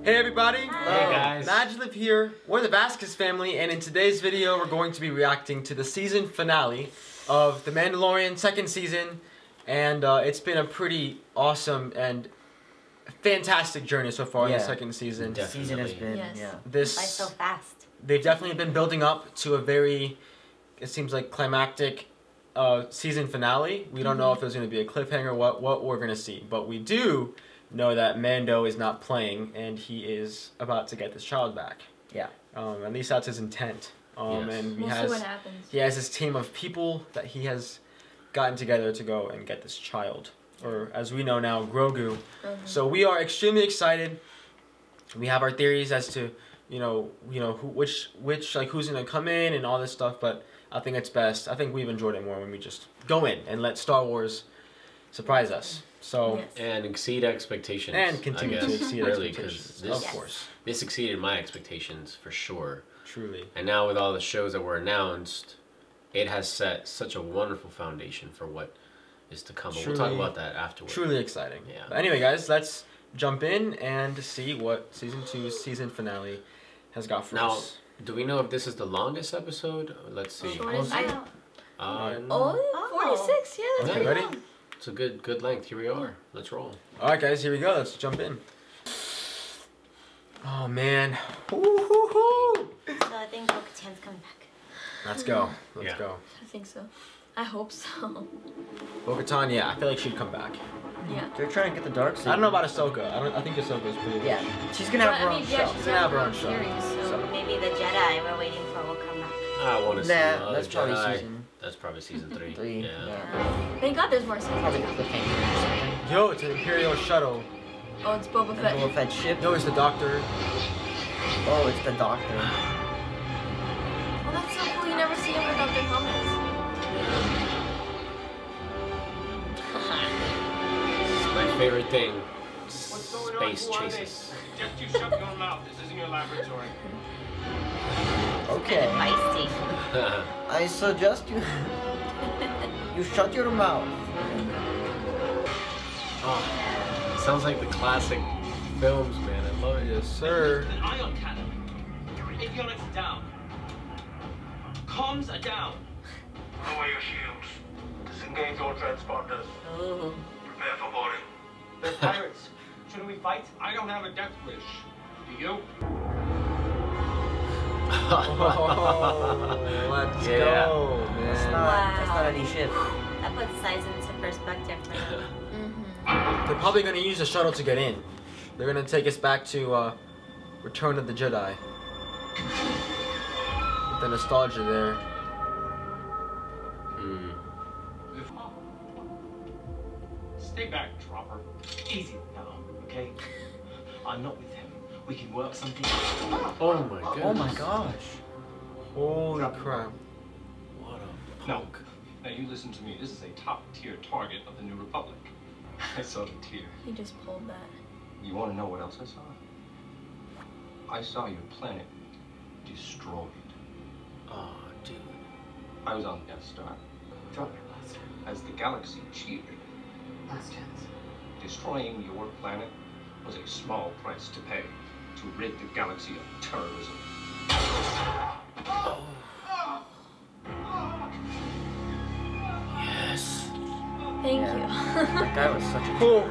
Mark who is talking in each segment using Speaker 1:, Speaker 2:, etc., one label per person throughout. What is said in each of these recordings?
Speaker 1: Hey everybody!
Speaker 2: Hey guys!
Speaker 1: MaJeliv here. We're the Vasquez family, and in today's video we're going to be reacting to the season finale of The Mandalorian second season, and it's been a pretty awesome and fantastic journey so far in the second season.
Speaker 2: The
Speaker 3: season has been,
Speaker 1: this
Speaker 4: by so fast.
Speaker 1: They've definitely been building up to a very, it seems like, climactic season finale. We don't know if there's going to be a cliffhanger, what we're going to see, but we do know that Mando is not playing and he is about to get this child back.
Speaker 3: Yeah.
Speaker 1: At least that's his intent. And
Speaker 5: we'll see what happens.
Speaker 1: He has his team of people that he has gotten together to go and get this child, or as we know now, Grogu. So we are extremely excited. We have our theories as to which who's gonna come in and all this stuff, but I think it's best. I think we've enjoyed it more when we just go in and let Star Wars surprise us. So
Speaker 2: and exceed expectations.
Speaker 1: And continue to exceed expectations.
Speaker 2: This,
Speaker 1: of course.
Speaker 2: This exceeded my expectations for sure.
Speaker 1: Truly. And
Speaker 2: now with all the shows that were announced, it has set such a wonderful foundation for what is to come. But we'll talk about that afterwards.
Speaker 1: Truly exciting.
Speaker 2: Yeah.
Speaker 1: But anyway, guys, let's jump in and see what season 2's season finale has got for us.
Speaker 2: Now, do we know if this is the longest episode? Let's see.
Speaker 5: Shortest out.
Speaker 4: 46, yeah, that's
Speaker 1: okay, ready?
Speaker 2: It's a good length. Here we are. Let's roll.
Speaker 1: Alright guys, here we go. Let's jump in. Oh man. Woo-hoo-hoo.
Speaker 4: So I think Bo-Katan's coming back.
Speaker 1: Let's go. Let's go.
Speaker 5: I think so. I hope so.
Speaker 1: Bo-Katan, yeah, I feel like she'd come back.
Speaker 5: Yeah.
Speaker 3: They're trying to get the dark side.
Speaker 1: I don't know about Ahsoka. I think Ahsoka's pretty rich.
Speaker 3: Yeah, she's gonna have her own show.
Speaker 5: She's gonna have her own series,
Speaker 1: so
Speaker 4: maybe the Jedi we're waiting for will come back.
Speaker 2: I want to see
Speaker 3: that's probably
Speaker 2: Jedi.
Speaker 3: season.
Speaker 2: That's probably season 3.
Speaker 3: 3.
Speaker 2: Yeah.
Speaker 5: Thank God there's more seasons.
Speaker 3: Probably cliffhanger or something.
Speaker 1: Yo, it's an Imperial shuttle.
Speaker 5: Oh, it's Boba Fett.
Speaker 3: Boba Fett ship.
Speaker 1: Yo, it's the Doctor.
Speaker 3: Oh, it's the Doctor.
Speaker 5: Oh, that's so cool. You never see him without their helmets.
Speaker 2: This is my favorite thing. Space chases.
Speaker 6: Just you shut your mouth. This isn't your laboratory.
Speaker 3: Okay.
Speaker 4: Feisty.
Speaker 3: I suggest you you shut your mouth.
Speaker 2: Oh, sounds like the classic films, man. I love it.
Speaker 1: Yes, sir.
Speaker 6: An ion cannon. Avionics down. Comms are down. Lower your shields. Disengage all transponders.
Speaker 4: Ooh.
Speaker 6: Prepare for boarding. They're pirates. Shouldn't we fight? I don't have a death wish. Do you?
Speaker 1: Oh, let's go, man.
Speaker 3: That's not any ship.
Speaker 4: That puts size into perspective for them.
Speaker 1: They're probably going to use the shuttle to get in. They're going to take us back to Return of the Jedi. With the nostalgia there.
Speaker 6: Stay back, dropper. Easy now, okay? I'm not with him. We can work something out.
Speaker 2: Oh my goodness.
Speaker 3: Oh my gosh.
Speaker 1: Holy crap.
Speaker 2: What a
Speaker 6: No.
Speaker 2: punk.
Speaker 6: Now you listen to me. This is a top-tier target of the New Republic. I saw the tier.
Speaker 5: He just pulled that.
Speaker 6: You want to know what else I saw? I saw your planet destroyed.
Speaker 2: Oh, dude.
Speaker 6: I was on the Death Star. Drop your blaster. As the galaxy cheered. Last chance. Destroying your planet was a small price to pay to rid the galaxy of terrorism.
Speaker 2: Yes.
Speaker 5: Thank you.
Speaker 3: That guy was such a
Speaker 1: Cool.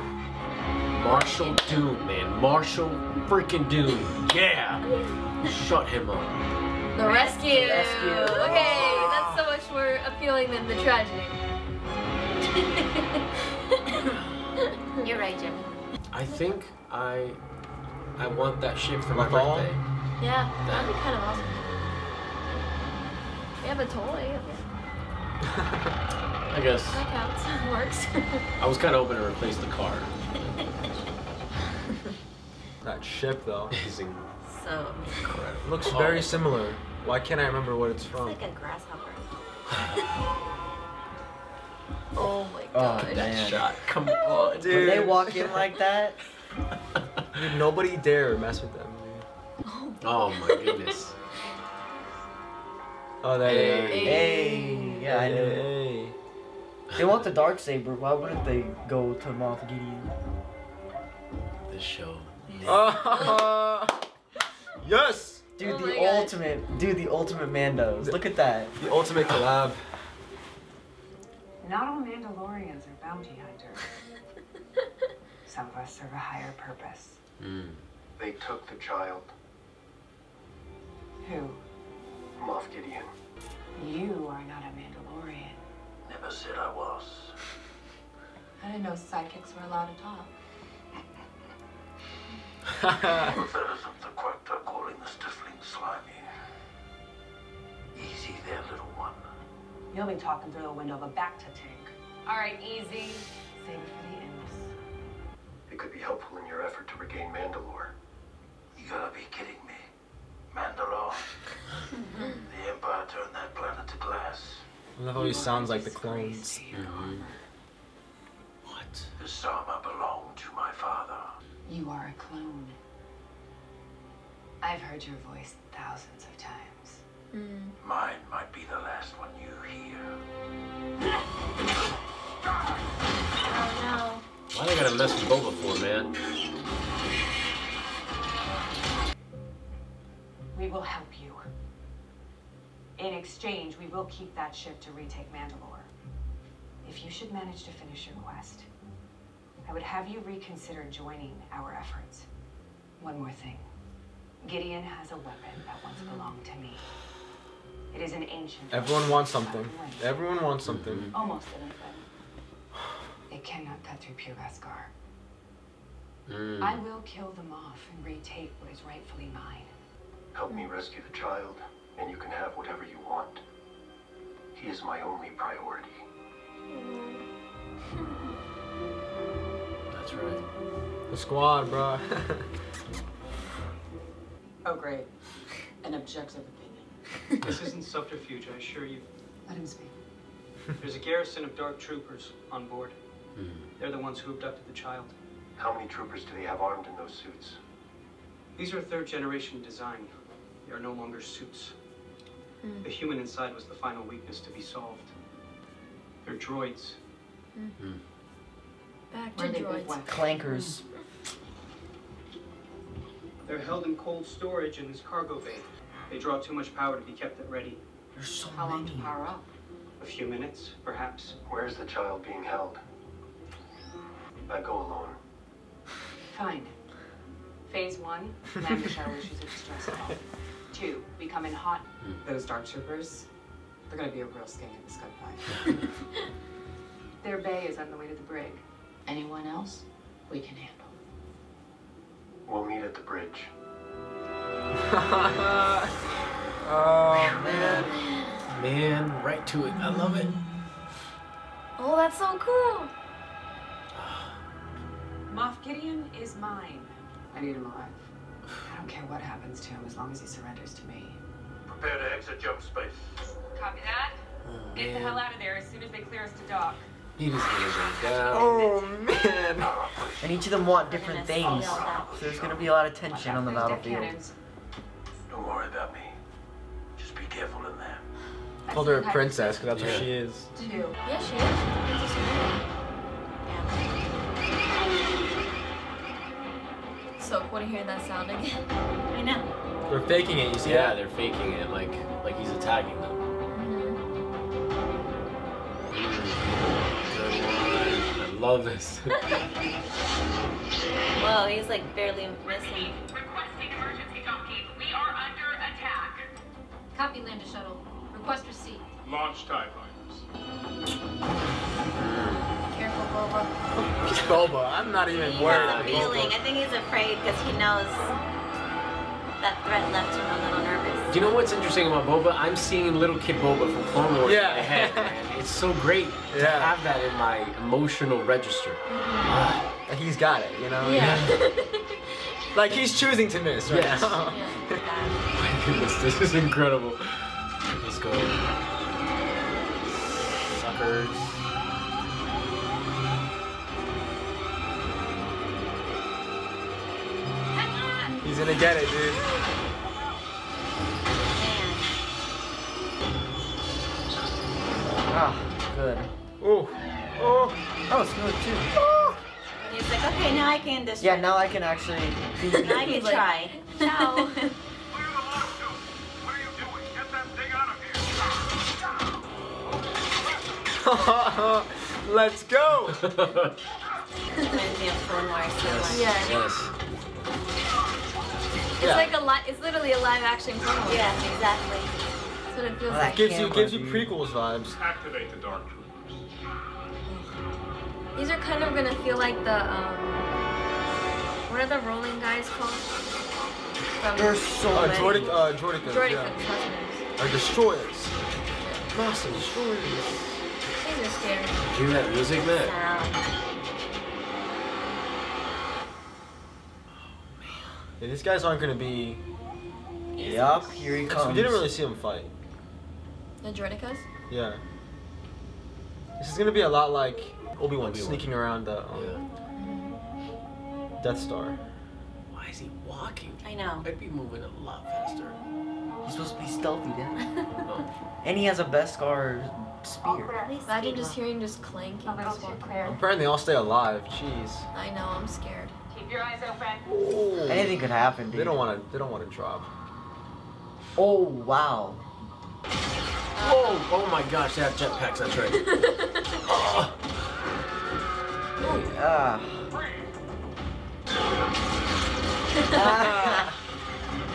Speaker 2: Marshall Doom, man. Marshall freaking Doom. Yeah. Shut him up.
Speaker 5: The rescue.
Speaker 3: Rescue.
Speaker 5: Okay, that's so much more appealing than the tragedy.
Speaker 4: You're right, Jim.
Speaker 2: I think I want that ship for my
Speaker 1: Fall?
Speaker 2: birthday.
Speaker 5: Yeah, that'd be kind of awesome. We have a toy.
Speaker 2: I guess.
Speaker 5: That counts. Works.
Speaker 2: I was kind of hoping to replace the car.
Speaker 1: That ship, though.
Speaker 2: Amazing.
Speaker 4: So,
Speaker 2: Incredible.
Speaker 1: Looks very similar. Why can't I remember what it's from?
Speaker 4: it's like a grasshopper.
Speaker 5: Oh my
Speaker 3: Oh,
Speaker 5: god.
Speaker 2: That
Speaker 3: man.
Speaker 2: shot. Come on,
Speaker 1: Dude.
Speaker 3: When they walk in like that,
Speaker 1: Dude, nobody dare mess with them, dude.
Speaker 2: Oh my goodness.
Speaker 1: Oh, that
Speaker 3: hey, yeah, I knew it.
Speaker 1: Hey.
Speaker 3: They want the dark saber. Why wouldn't they go to Moff Gideon?
Speaker 2: This show.
Speaker 5: Yeah.
Speaker 1: Yes.
Speaker 3: Dude,
Speaker 5: Oh
Speaker 3: the
Speaker 5: my God.
Speaker 3: ultimate Mandos. Look at that.
Speaker 1: The ultimate collab.
Speaker 7: Not all Mandalorians are bounty hunters. Some of us serve a higher purpose.
Speaker 6: They took the child,
Speaker 7: Who?
Speaker 6: Moff Gideon.
Speaker 7: You are not a Mandalorian.
Speaker 6: Never said I was.
Speaker 5: I didn't know sidekicks were allowed to talk.
Speaker 6: Feathers of the Quacta calling the stiffling slimy. Easy there, little one.
Speaker 7: You'll be talking through the window of a Bacta tank.
Speaker 5: All right, easy.
Speaker 7: Save it for the imps.
Speaker 6: It could be helpful in your effort to regain Mandalore. You gotta be kidding me. Mandalore? The Empire turned that planet to glass.
Speaker 1: I love how he sounds like the clones.
Speaker 2: What?
Speaker 6: This armor belonged to my father.
Speaker 7: You are a clone. I've heard your voice thousands of times.
Speaker 6: Mine might be the last one you hear.
Speaker 4: Oh
Speaker 2: Why they gotta mess with Boba for, man?
Speaker 7: We will help you. In exchange, we will keep that ship to retake Mandalore. If you should manage to finish your quest, I would have you reconsider joining our efforts. One more thing. Gideon has a weapon that once belonged to me. It is an ancient...
Speaker 1: Everyone wants something. Everyone wants something.
Speaker 7: Almost anything. It cannot cut through pure Beskar. I will kill them off and retake what is rightfully mine.
Speaker 6: Help me rescue the child, and you can have whatever you want. He is my only priority.
Speaker 2: That's right.
Speaker 1: The squad, bro.
Speaker 7: Oh, great. An objective opinion.
Speaker 8: This isn't subterfuge, I assure you.
Speaker 7: Let him speak.
Speaker 8: There's a garrison of dark troopers on board. They're the ones who abducted the child.
Speaker 6: How many troopers do they have armed in those suits?
Speaker 8: These are third generation design. They are no longer suits. The human inside was the final weakness to be solved. They're droids.
Speaker 5: Back to
Speaker 7: Where they
Speaker 5: droids.
Speaker 7: went.
Speaker 3: Clankers.
Speaker 8: They're held in cold storage in this cargo bay. They draw too much power to be kept at ready.
Speaker 3: There's so
Speaker 7: How long to
Speaker 3: many.
Speaker 7: power up?
Speaker 8: A few minutes, perhaps.
Speaker 6: Where's the child being held? I go alone.
Speaker 7: Fine. Phase 1, land the shuttle issues a distress call. 2, we come in hot. Those dark troopers, they're gonna be a real skank in the scud pipe. Their bay is on the way to the brig. Anyone else, we can handle.
Speaker 6: We'll meet at the bridge.
Speaker 1: Oh man.
Speaker 2: Man, right to it. I love it.
Speaker 5: Oh, that's so cool.
Speaker 7: Moff Gideon is mine. I need him alive. I don't care what happens to him as long as he surrenders to me.
Speaker 6: Prepare to exit jump space.
Speaker 7: Copy that.
Speaker 2: Oh,
Speaker 7: Get the hell out of there as soon as they clear us to dock.
Speaker 2: He just goes down.
Speaker 1: Oh man.
Speaker 3: And each of them want different
Speaker 4: We're
Speaker 3: things.
Speaker 4: gonna see all that.
Speaker 3: So there's gonna be a lot of tension on the
Speaker 7: There's deck
Speaker 3: battlefield.
Speaker 7: cannons.
Speaker 6: Don't worry about me. Just be careful in there.
Speaker 1: Called her a princess because that's what
Speaker 2: Yeah.
Speaker 1: she is.
Speaker 7: 2.
Speaker 5: Yeah, she is. Princess Leia. So cool to hear that sound again.
Speaker 4: I know.
Speaker 1: They're faking it. You see
Speaker 2: Yeah,
Speaker 1: that?
Speaker 2: they're faking it like he's attacking them. Good one. I love this.
Speaker 4: Whoa, he's like barely missing.
Speaker 7: Requesting emergency docking. We are under attack.
Speaker 5: Copy, Landa Shuttle. Request receipt.
Speaker 6: Launch TIE fighters.
Speaker 5: Careful, Boba.
Speaker 1: Boba. I'm not even
Speaker 4: He
Speaker 1: worried.
Speaker 4: has a
Speaker 1: about
Speaker 4: feeling.
Speaker 1: Boba.
Speaker 4: I think he's afraid because he knows that threat left him a little nervous.
Speaker 2: Do you know what's interesting about Boba? I'm seeing little kid Boba from Clone Wars
Speaker 1: Yeah.
Speaker 2: in my head, man. It's so great to
Speaker 1: Yeah.
Speaker 2: have that in my emotional register. Ah,
Speaker 1: Like, he's got it, you know?
Speaker 5: Yeah.
Speaker 1: Like he's choosing to miss right
Speaker 2: Yes.
Speaker 1: now.
Speaker 4: Yeah, he's got it.
Speaker 2: my goodness, this is incredible. Let's go. Suckers.
Speaker 1: He's gonna get it, dude.
Speaker 3: Ah, good.
Speaker 1: Oh. Oh.
Speaker 3: Oh, smooth too.
Speaker 4: He's like, okay, now I can destroy.
Speaker 3: Yeah, now I can actually.
Speaker 4: Now I can try. Ciao.
Speaker 1: Let's go!
Speaker 4: Reminds me of Clone Wars so much.
Speaker 5: Yeah.
Speaker 2: Yes.
Speaker 5: It's like it's literally a live action Clone Wars.
Speaker 4: Yeah, exactly.
Speaker 5: That's what it feels
Speaker 3: Well,
Speaker 5: like.
Speaker 1: Gives you
Speaker 3: dude.
Speaker 1: prequels vibes.
Speaker 6: Activate the Dark Troopers.
Speaker 5: These are kind of gonna feel like the what are the rolling guys called? From
Speaker 3: There's so many.
Speaker 1: Droidicas,
Speaker 5: Droidicas,
Speaker 1: yeah.
Speaker 5: that's what it is.
Speaker 1: Or destroyers. Massive destroyers.
Speaker 5: These are scary.
Speaker 2: Hear that music, man?
Speaker 4: Sound.
Speaker 1: Yeah, these guys aren't gonna be.
Speaker 3: Yup, here he comes.
Speaker 1: We didn't really see them fight.
Speaker 5: The Droidicas?
Speaker 1: Yeah. This is gonna be a lot like Obi-Wan
Speaker 2: Obi-Wan.
Speaker 1: sneaking around the Death Star.
Speaker 2: Why is he walking?
Speaker 4: I know.
Speaker 2: I'd be moving a lot faster.
Speaker 3: He's supposed to be stealthy, Dad.
Speaker 2: Oh.
Speaker 3: And he has a Beskar spear.
Speaker 5: Imagine just hearing just clanking. Just walking.
Speaker 1: Apparently they all stay alive. Jeez.
Speaker 5: I know, I'm scared.
Speaker 7: Keep your eyes open.
Speaker 1: Oh.
Speaker 3: Anything could happen, dude.
Speaker 1: They don't want to drop.
Speaker 3: Oh, wow.
Speaker 2: Oh my gosh, they have jetpacks, that's right. Oh.
Speaker 3: Ah.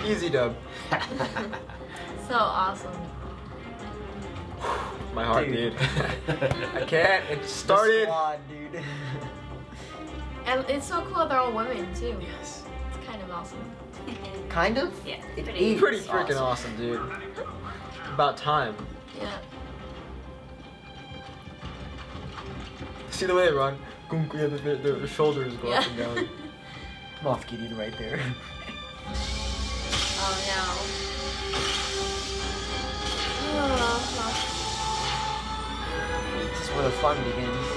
Speaker 1: Easy dub.
Speaker 5: So awesome.
Speaker 1: My heart, dude.
Speaker 3: Dude.
Speaker 1: I can't. It started.
Speaker 3: The squad, dude.
Speaker 5: And it's so cool that they're all women too.
Speaker 2: Yes.
Speaker 5: It's kind of awesome.
Speaker 3: Kind of?
Speaker 4: Yeah,
Speaker 3: It
Speaker 4: pretty-
Speaker 3: is
Speaker 1: Pretty freaking awesome, dude. About time.
Speaker 5: Yeah.
Speaker 1: See the way they run? Yeah, their shoulders go up and down.
Speaker 3: Moff Gideon right there.
Speaker 5: Oh no. Oh,
Speaker 3: This is where the fun begins.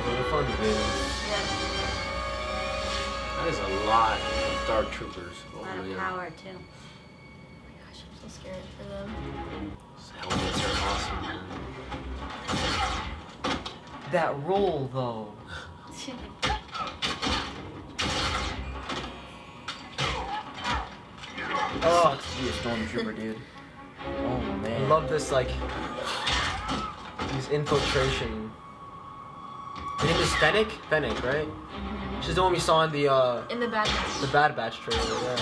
Speaker 1: Where the fun begins.
Speaker 5: yeah.
Speaker 2: That is a lot of Dark Troopers.
Speaker 4: A lot of power too.
Speaker 5: Oh my gosh, I'm so scared for them.
Speaker 2: Those helmets are awesome, man.
Speaker 3: That roll, though. Oh, to be a stormtrooper, dude. Oh man.
Speaker 1: I love this, like, these infiltration. Her name is Fennec? Fennec, right? She's the one we saw in the
Speaker 5: Bad Batch.
Speaker 1: Bad Batch trailer,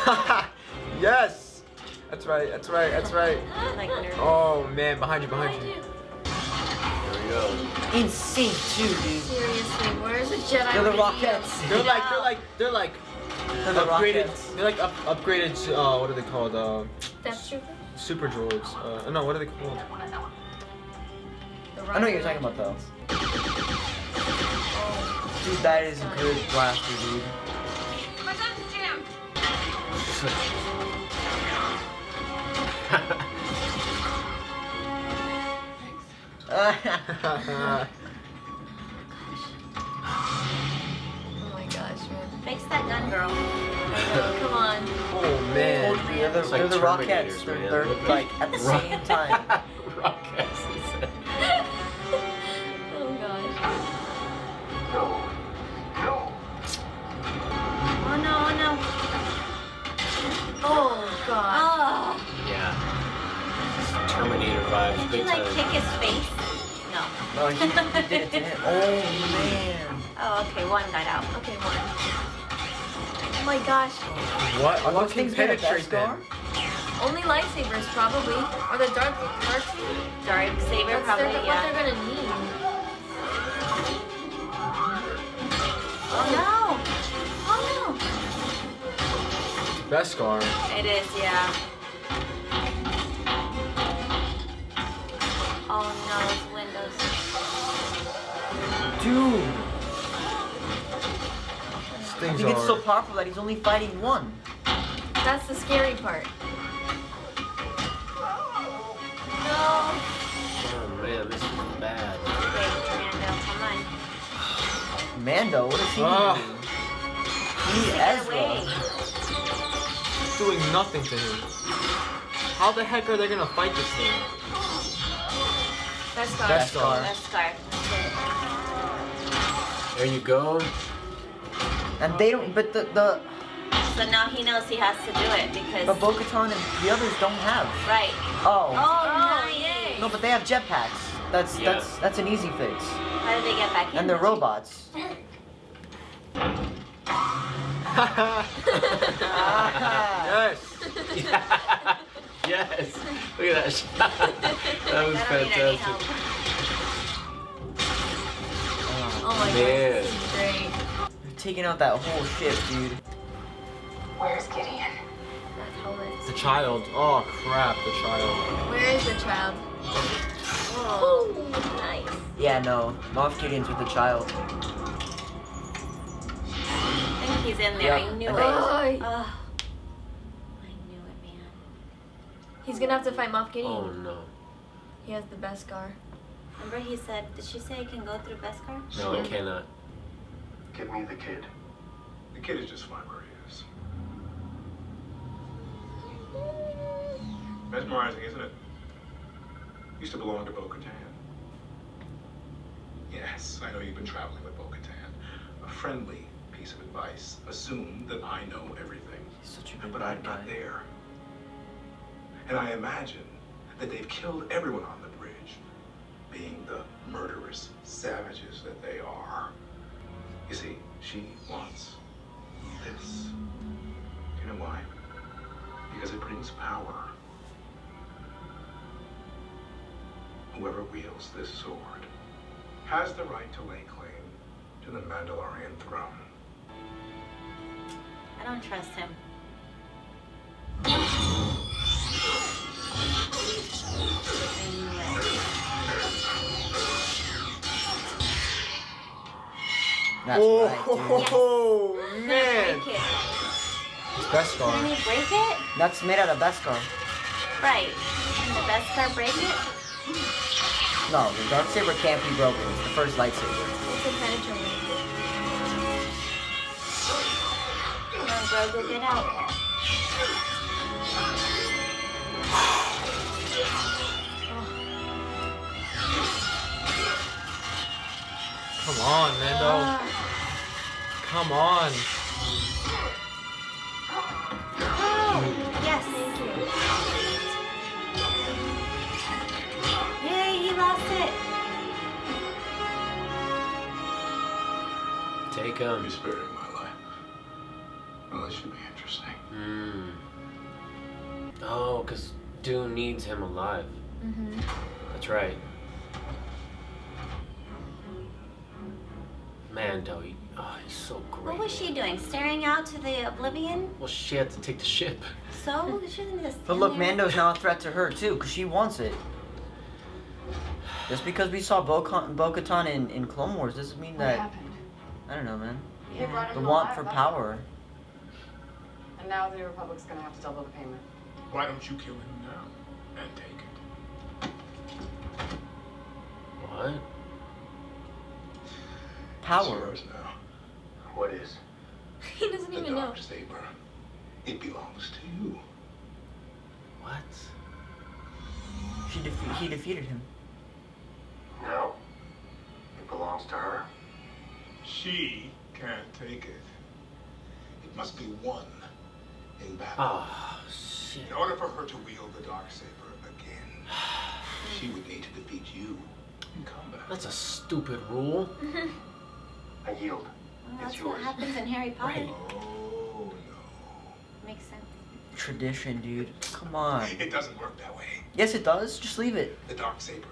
Speaker 1: yeah. Yes! That's right, that's right, that's right.
Speaker 4: Like nervous.
Speaker 1: Oh man, behind you, behind you.
Speaker 2: There we go.
Speaker 3: In sync too, dude.
Speaker 5: Seriously, where's the Jedi?
Speaker 3: They're the
Speaker 5: radio?
Speaker 3: Rockettes.
Speaker 1: They're like
Speaker 3: They're the
Speaker 1: upgraded.
Speaker 3: Rockets.
Speaker 1: They're like upgraded. What are they called?
Speaker 5: Death Trooper?
Speaker 1: Super droids. No, what are they called?
Speaker 5: The
Speaker 3: I know what you're talking about, though. Dude, that is a good blaster, dude.
Speaker 7: My gun's jammed.
Speaker 5: Oh my gosh, man.
Speaker 4: Fix that gun, girl.
Speaker 5: Come on.
Speaker 1: Oh man.
Speaker 3: They're the,
Speaker 2: It's like
Speaker 3: they're the Rockettes.
Speaker 2: Terminators,
Speaker 3: They're,
Speaker 2: man.
Speaker 3: they're like at the same time.
Speaker 2: Rockets.
Speaker 5: Oh gosh.
Speaker 4: Oh no, oh no.
Speaker 5: Oh god.
Speaker 4: Oh.
Speaker 2: Yeah. Terminator vibes,
Speaker 4: Did
Speaker 2: big
Speaker 4: you like
Speaker 2: time.
Speaker 4: kick his face? No.
Speaker 3: No, he did it to him. Oh man.
Speaker 4: Oh, okay, one got out.
Speaker 5: Okay, one. Oh my gosh.
Speaker 1: What?
Speaker 3: Are
Speaker 1: What
Speaker 3: those
Speaker 1: can
Speaker 3: things made of
Speaker 1: penetrate them?
Speaker 3: Beskar?
Speaker 5: Only lightsabers, probably. Or the dark team.
Speaker 4: Dark saber,
Speaker 5: That's
Speaker 4: probably,
Speaker 5: what
Speaker 4: yeah.
Speaker 5: they're gonna need.
Speaker 4: Oh no! Oh
Speaker 1: Beskar.
Speaker 4: no! It is, yeah. Oh no, it's windows.
Speaker 3: Dude.
Speaker 1: These
Speaker 3: I
Speaker 1: things
Speaker 3: think it's so
Speaker 1: are.
Speaker 3: powerful that he's only fighting one.
Speaker 5: That's the scary part. No.
Speaker 2: Oh man, this is bad.
Speaker 4: Okay, Mando, come on.
Speaker 3: Mando, what is he
Speaker 1: Ah.
Speaker 3: doing? He's
Speaker 4: Get
Speaker 3: Ezra.
Speaker 4: away.
Speaker 1: Doing nothing to him. How the heck are they gonna fight this thing?
Speaker 5: Beskar.
Speaker 1: Beskar.
Speaker 4: Beskar.
Speaker 2: There you go.
Speaker 3: And they don't, but the
Speaker 4: So now he knows he has to do it because.
Speaker 3: but Bo-Katan and the others don't have.
Speaker 4: Right.
Speaker 3: Oh.
Speaker 4: Oh,
Speaker 5: yay.
Speaker 4: nice.
Speaker 3: No, but they have jetpacks. That's an easy fix.
Speaker 4: How did they get back in?
Speaker 3: And they're robots.
Speaker 1: Yes.
Speaker 2: Yes. Look at that shot. That was fantastic.
Speaker 5: Oh my god,
Speaker 2: Man.
Speaker 5: this is great.
Speaker 3: They're taking out that whole ship, dude.
Speaker 7: Where's Gideon?
Speaker 5: That's hilarious.
Speaker 1: The child. Oh crap, the child.
Speaker 5: Where is the child?
Speaker 4: Oh, nice.
Speaker 3: Yeah, no. Moff Gideon's with the child.
Speaker 4: I think he's in there.
Speaker 3: Yeah,
Speaker 4: I knew
Speaker 3: I
Speaker 4: it.
Speaker 3: think-
Speaker 4: Oh. I knew it, man.
Speaker 5: He's gonna have to fight Moff Gideon.
Speaker 2: Oh no.
Speaker 5: He has the Beskar.
Speaker 4: Remember he said, did she say it can go through Beskar?
Speaker 2: No, it cannot.
Speaker 6: Give me the kid. The kid is just fine where he is. Mesmerizing, isn't it? Used to belong to Bo-Katan. Yes, I know you've been traveling with Bo-Katan. A friendly piece of advice. Assume that I know everything.
Speaker 3: He's such a good
Speaker 6: But I'm not there. And I imagine that they've killed everyone on the bridge, being the murderous savages that they are. You see, she wants this. You know why? Because it brings power. Whoever wields this sword has the right to lay claim to the Mandalorian throne.
Speaker 4: I don't trust him. I knew it.
Speaker 3: That's right, dude.
Speaker 1: Oh man.
Speaker 4: Break it.
Speaker 1: It's Beskar.
Speaker 4: Can he break it?
Speaker 3: That's made out of Beskar.
Speaker 4: Right. Can the Beskar break it?
Speaker 3: No, the darksaber can't be broken. It's the first lightsaber.
Speaker 5: It's impenetrable.
Speaker 4: Come on, Grogu, get out.
Speaker 1: Come on, Mando. Come on.
Speaker 4: Yes. Yay, he lost it.
Speaker 2: Take
Speaker 6: You're
Speaker 2: him.
Speaker 6: sparing my life. Well, this should be interesting.
Speaker 2: Oh, because Dune needs him alive.
Speaker 5: Mm-hmm.
Speaker 2: That's right. Mando, he's so great.
Speaker 4: What was she doing? Staring out to the oblivion?
Speaker 2: Well, she had to take the ship.
Speaker 4: So? She didn't just
Speaker 3: But
Speaker 4: stand
Speaker 3: look,
Speaker 4: there?
Speaker 3: Mando's now a threat to her too, because she wants it. Just because we saw Bo-Katan in Clone Wars doesn't mean
Speaker 7: What
Speaker 3: that.
Speaker 7: happened?
Speaker 3: I don't know, man.
Speaker 7: They brought
Speaker 3: The
Speaker 7: him
Speaker 3: want
Speaker 7: alive,
Speaker 3: for
Speaker 7: that's
Speaker 3: power.
Speaker 7: And now the Republic's gonna have to double the payment.
Speaker 6: Why don't you kill him now and take it?
Speaker 2: What?
Speaker 3: Power.
Speaker 6: It's yours now. What is?
Speaker 5: He doesn't
Speaker 6: The
Speaker 5: even know.
Speaker 6: dark saber. It belongs to you.
Speaker 2: What?
Speaker 3: He defeated him.
Speaker 6: No. It belongs to her. She can't take it. It must be won in battle.
Speaker 2: Oh, shit.
Speaker 6: In order for her to wield the dark saber again, she would need to defeat you in combat.
Speaker 2: That's a stupid rule.
Speaker 6: I yield.
Speaker 4: Well, that's what happens in Harry Potter.
Speaker 2: Right.
Speaker 6: Oh no.
Speaker 4: Makes sense.
Speaker 3: Tradition, dude. Come on.
Speaker 6: It doesn't work that way.
Speaker 3: Yes, it does. Just leave it.
Speaker 6: The dark saber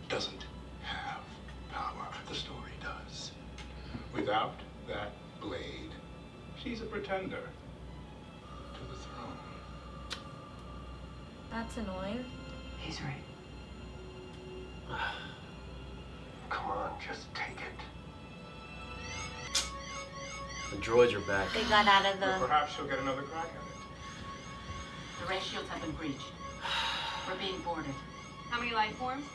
Speaker 6: doesn't have power. The story does. Without that blade, she's a pretender to the throne.
Speaker 5: That's annoying.
Speaker 7: He's right.
Speaker 6: Come on, just take it.
Speaker 2: The droids are back.
Speaker 4: They got out of
Speaker 6: Or
Speaker 4: the...
Speaker 6: perhaps she'll get another crack at it.
Speaker 9: The ray shields have been breached. We're being boarded. How many life forms?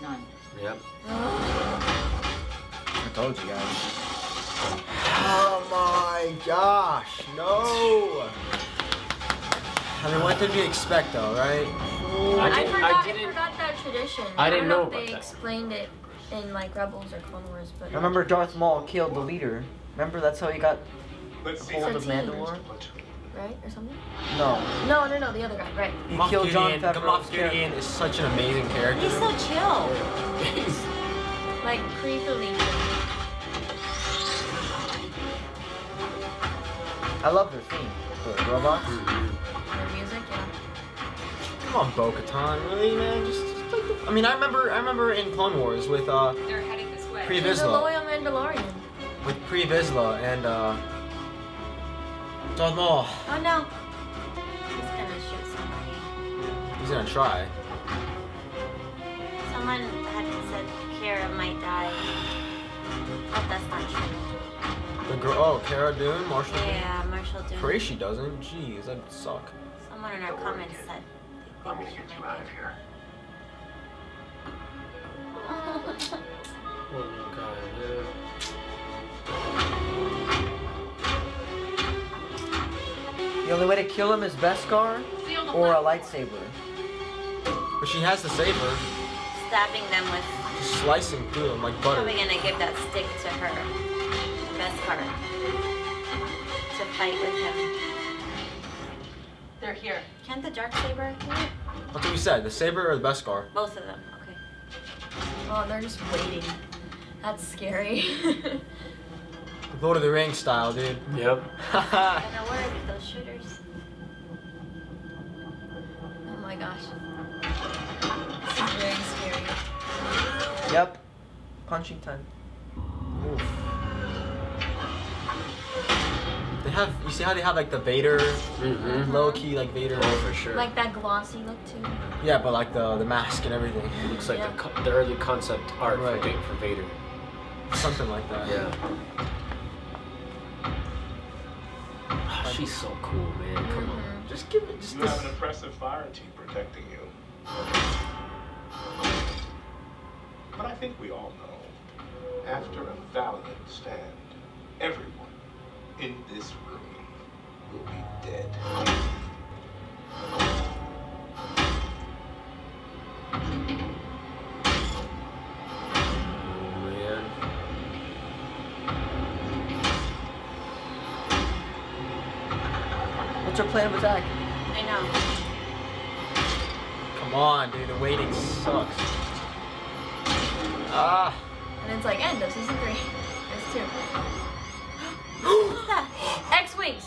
Speaker 9: None.
Speaker 2: Yep.
Speaker 3: I told you guys.
Speaker 1: Oh my gosh, no! I mean, what did we expect though, right?
Speaker 5: I
Speaker 2: didn't-
Speaker 5: forgot
Speaker 2: didn't-
Speaker 5: that tradition.
Speaker 2: I didn't know
Speaker 5: if
Speaker 2: about
Speaker 5: they
Speaker 2: that.
Speaker 5: explained it in like Rebels or Clone Wars, but
Speaker 3: I remember Darth Maul killed the leader. Remember that's how he got
Speaker 6: Let's see.
Speaker 3: hold of
Speaker 5: 13.
Speaker 3: Mandalore?
Speaker 5: right or something.
Speaker 3: No.
Speaker 5: No, the other guy, right?
Speaker 3: He
Speaker 1: Moff
Speaker 3: killed John
Speaker 1: Gideon.
Speaker 3: Favreau's
Speaker 1: Moff Gideon is such an amazing character.
Speaker 4: He's so chill.
Speaker 5: Like creepily.
Speaker 3: I love their theme. The robots.
Speaker 5: The music, yeah.
Speaker 1: Come on, Bo-Katan, really, man? Just like I mean, I remember in Clone Wars with
Speaker 7: They're heading this way.
Speaker 1: Pre
Speaker 5: He's a
Speaker 1: Vizsla,
Speaker 5: loyal Mandalorian.
Speaker 1: with Pre Vizsla and Darth Maul.
Speaker 4: Oh no. He's gonna shoot somebody.
Speaker 1: He's gonna try.
Speaker 4: Someone had said Kara might die. But that's not true.
Speaker 1: The girl, oh, Cara Dune, Marshall.
Speaker 4: Yeah, Marshall Dune.
Speaker 1: Pray she doesn't. Jeez, that'd suck.
Speaker 4: Someone in our comments said
Speaker 6: I'm gonna get you out of here.
Speaker 2: Oh my god, man.
Speaker 3: The only way to kill him is Beskar or a lightsaber.
Speaker 1: But she has the saber,
Speaker 4: stabbing them with.
Speaker 1: just slicing through them like butter.
Speaker 4: Probably gonna give that stick to her. Best part. To fight with him.
Speaker 9: They're here.
Speaker 4: Can't the dark saber do it?
Speaker 1: What did we say? The saber or the Beskar?
Speaker 4: Both of them. Okay.
Speaker 5: Oh, they're just waiting. That's scary.
Speaker 1: Lord of the Rings style, dude.
Speaker 2: Yep.
Speaker 4: Gonna work, those shooters.
Speaker 5: Oh my gosh. This is very scary.
Speaker 3: Yep. Punching time.
Speaker 1: Oof. They have, you see how they have like the Vader,
Speaker 2: Mm-hmm.
Speaker 1: low key like Vader.
Speaker 2: Oh, for sure.
Speaker 5: Like that glossy look too.
Speaker 1: Yeah, but like the mask and everything,
Speaker 2: It looks like
Speaker 5: Yeah.
Speaker 2: the early concept art
Speaker 1: Right.
Speaker 2: for Vader.
Speaker 1: something like that.
Speaker 2: Yeah. She's so cool, man. Come on.
Speaker 1: Just give it, just
Speaker 6: You have
Speaker 1: this.
Speaker 6: an impressive fire team protecting you. But I think we all know, after a valiant stand, everyone in this room will be dead.
Speaker 2: Oh, man.
Speaker 3: What's our plan of attack?
Speaker 4: I know.
Speaker 1: Come on, dude. The waiting sucks. Ah.
Speaker 5: And it's like end of season 3. There's 2.
Speaker 4: What's that?
Speaker 5: X-Wings!